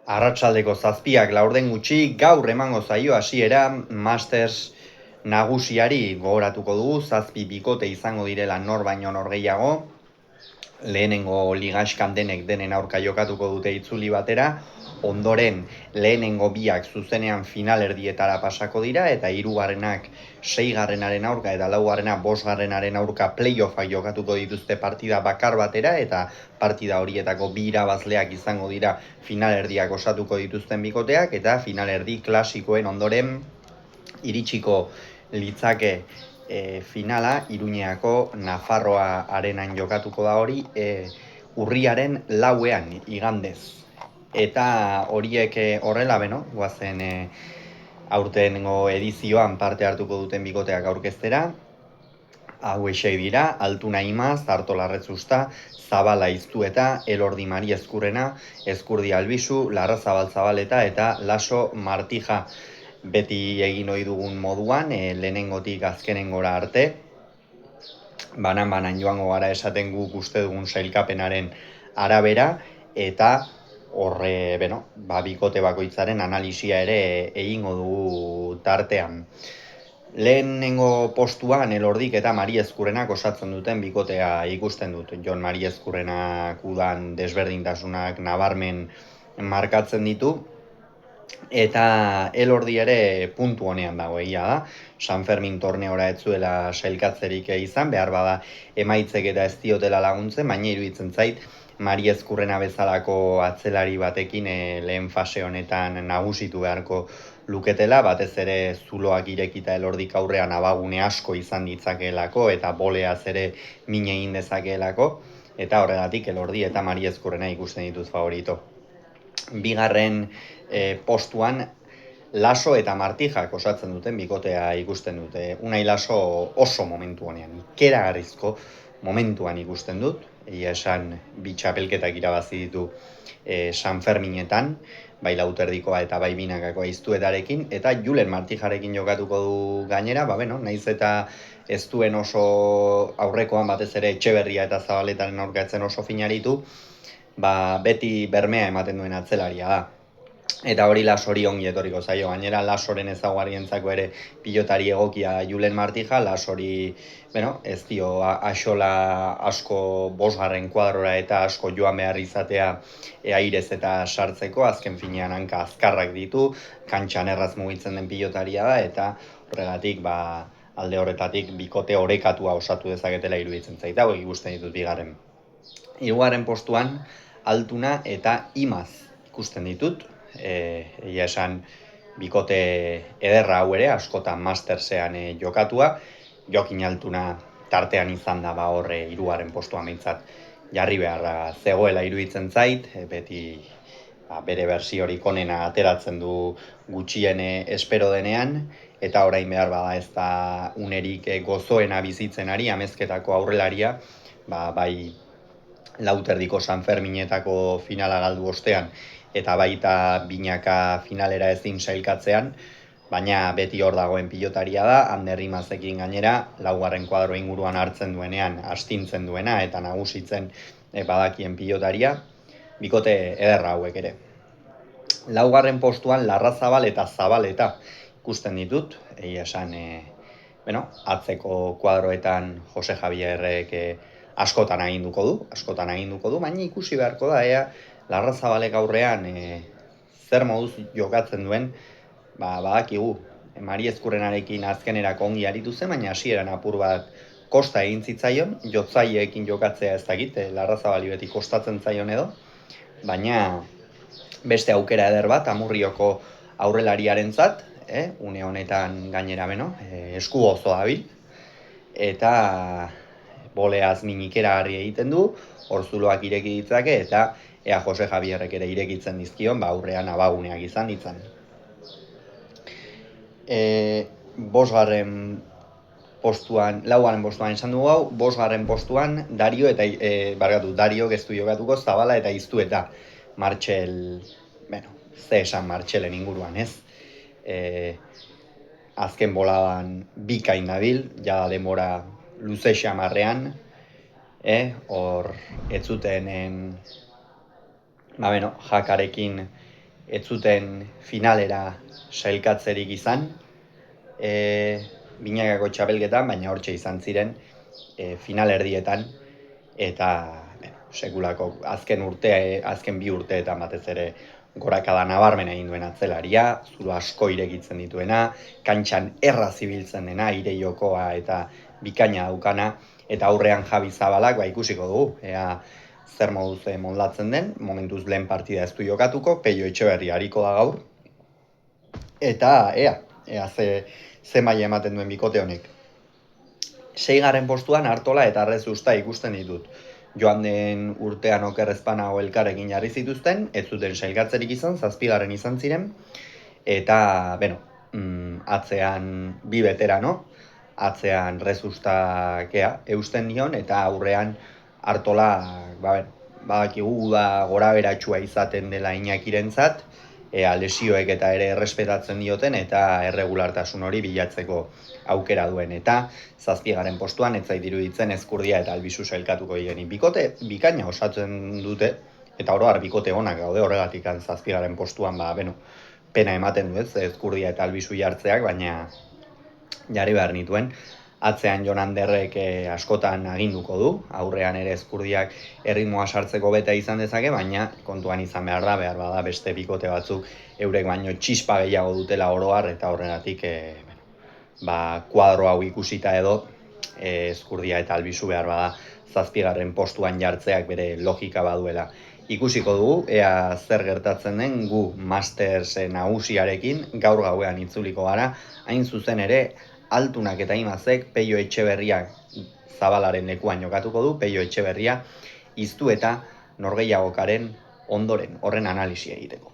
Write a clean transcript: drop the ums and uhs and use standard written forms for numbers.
Arratsaldeko 7:04 gutxi, gaur emango zaio hasiera Masters nagusiari. Gogoratuko dugu 7 bikote izango direla, nor baino nor gehiago. Lehenengo ligaxkan denek denen aurka jokatuko dute itzuli batera, ondoren lehenengo biak zuzenean finalerdietara pasako dira, eta hirugarrenak 6. aurka eta laugarrena 5. aurka playoffak jokatuko dituzte partida bakar batera, eta partida horietako bi irabazleak izango dira finalerdiak osatuko dituzten bikoteak, eta finalerdi klasikoen ondoren iritsiko litzake finala Iruñeako Nafarroa arenan jokatuko da hori, urriaren 4ean, igandez. Eta horiek horrela, guazen aurtengo edizioan parte hartuko duten bikoteak aurkeztera. Hauexek dira: Altuna Imaz, Artola Retzusta, Zabala Iztueta, Elordi Mari Ezkurrena, Ezkurdi Albizu, Larrazabal Zabaleta eta Laso Martija. Beti egin ohi dugun moduan, lehenengotik azkenengora arte, banan joango gara esaten guk uste dugun sailkapenaren arabera, eta horre, bikote bakoitzaren analisia ere egingo dugu tartean. Lehenengo postuan Elordik eta Mari Ezkurrenak osatzen duten bikotea ikusten dut. Jon Mari Ezkurrenak udan desberdintasunak nabarmen markatzen ditu, eta Elordi ere puntu honean dago, egia da. San Fermin torneora ez zuela sailkatzerik izan, behar bada emaitzek eta ez diotela laguntzen, baina iruditzen zait Mari Ezkurrena bezalako atzelari batekin lehen fase honetan nagusitu beharko luketela, batez ere zuloak irekita Elordik aurrean abagune asko izan ditzakeelako, eta boleaz ere min egin dezakeelako, eta horregatik Elordi eta Mari Ezkurrena ikusten ditut favorito. Bigarren postuan Laso eta Martijak osatzen duten bikotea ikusten dute. Unai Laso oso momentu honean, ikeragarrizko momentuan ikusten dut. Egia esan, bi txapelketak irabazi ditu San Ferminetan, bai lauterdikoa eta bai binakakoa Iztuetarekin, eta Julen Martijarekin jokatuko du gainera, naiz eta ez duen oso aurrekoan batez ere Etxeberria eta Zabaletaren aurkatzen oso finaritu, beti bermea ematen duen atzelaria da. Eta hori Lasori ongi etorriko zaio. Gainera Lasoren ezaugarrientzako ere pilotari egokia Julen Martija. Lasori, ez dio axola asko 5. kuadrora eta asko joan behar izatea airez eta sartzeko, azken finean hanka azkarrak ditu, kantxan erraz mugitzen den pilotaria da, eta horregatik alde horretatik bikote orekatua osatu dezaketela iruditzen zait. Hauek ikusten ditut bigarren. Hirugarren postuan Altuna eta Imaz ikusten ditut. Egia esan, bikote ederra hau ere, askotan Mastersean jokatua. Jokin Altuna tartean izan da horre hirugarren postuan behintzat jarri beharra zegoela iruditzen zait, beti bere bersiorik onena ateratzen du gutxien espero denean, eta orain behar bada ez da unerik gozoena bizitzen ari, amezketako aurrelaria, bai lauterdiko San Ferminetako finala galdu ostean, eta baita binaka finalera ezin sailkatzean, baina beti hor dagoen pilotaria da. Ander Imazekin gainera, 4. kuadro inguruan hartzen duenean, astintzen duena eta nagusitzen badakien pilotaria, bikote ederra hauek ere. 4. postuan Larrazabal eta Zabaleta ikusten ditut, egia esan, atzeko kuadroetan Jose Javierrek askotan aginduko du, baina ikusi beharko da, Larrazabalek aurrean zer moduz jokatzen duen, badakigu. Mari Ezkurrenarekin azkenerako ongi aritu zen, baina hasieran apur bat kosta egin zitzaion, jotzaileekin jokatzea ez dakit, Larrazabali beti kostatzen zaion edo, baina beste aukera eder bat Amurrioko aurrelariarentzat, une honetan gainera esku gozo dabil, eta boleaz minikeragarri egiten du, hor zuloak ireki ditzake, eta ea Jose Javierrek ere irekitzen dizkion, aurrean abaguneak izan ditzan. 5. postuan, 4. postuan esan dugu hau, 5. postuan Dario ez du jokatuko, Zabala eta Iztueta. Martxel, ze esan Martxelen inguruan, ez? Azken boladan bikain dabil, jada demora luze xamarrean, hor ez zuten jakarekin ez zuten finalera sailkatzerik izan, binakako txapelketan, baina hortxe izan ziren final erdietan, eta sekulako azken bi urteetan batez ere gorakada nabarmena egin duen atzelaria, zulo asko irekitzen dituena, kantxan erraz ibiltzen dena, ire jokoa eta bikaina daukana, eta aurrean Javi Zabalak ikusiko dugu, ea zer moduz moldatzen den, momentuz lehen partida ez du jokatuko, Peio Etxeberria hariko da gaur, eta ea ze maila ematen duen bikote honek. 6. postuan Artola eta Arrezusta ikusten ditut. Joan den urtean oker ezpanago elkarrekin jarri zituzten, ez zuten sailkatzerik izan, 7. izan ziren, eta, atzean bi veterano, atzean Rezustak eusten dion, eta aurrean Artola, badakigu da gora beratxua izaten dela Iñakirentzat, lesioek eta ere errespetatzen dioten eta erregulartasun hori bilatzeko aukera duen, eta 7. postuan ez zait iruditzen Ezkurdia eta Albizu sailkatuko direnik. Bikote bikaina osatzen dute, eta oro har bikote onak gaude, horregatik 7. postuan pena ematen du Ezkurdia eta Albizu jartzeak, baina jarri behar nituen. Atzean Jon Anderrek askotan aginduko du, aurrean ere Ezkurdiak erritmoa sartzeko beta izan dezake, baina kontuan izan behar bada beste bikote batzuk eurek baino txispa gehiago dutela oro har, eta horregatik kuadro hau ikusita edo Ezkurdia eta Albizu behar bada 7. postuan jartzeak bere logika baduela. Ikusiko dugu, ea zer gertatzen den gu Masters nagusiarekin, gaur gauean itzuliko gara, hain zuzen ere, Altunak eta Imazek Peio Etxeberria Zabalaren lekuan jokatuko du, Peio Etxeberria iztu eta norgehiagokaren ondoren, horren analisia egiteko.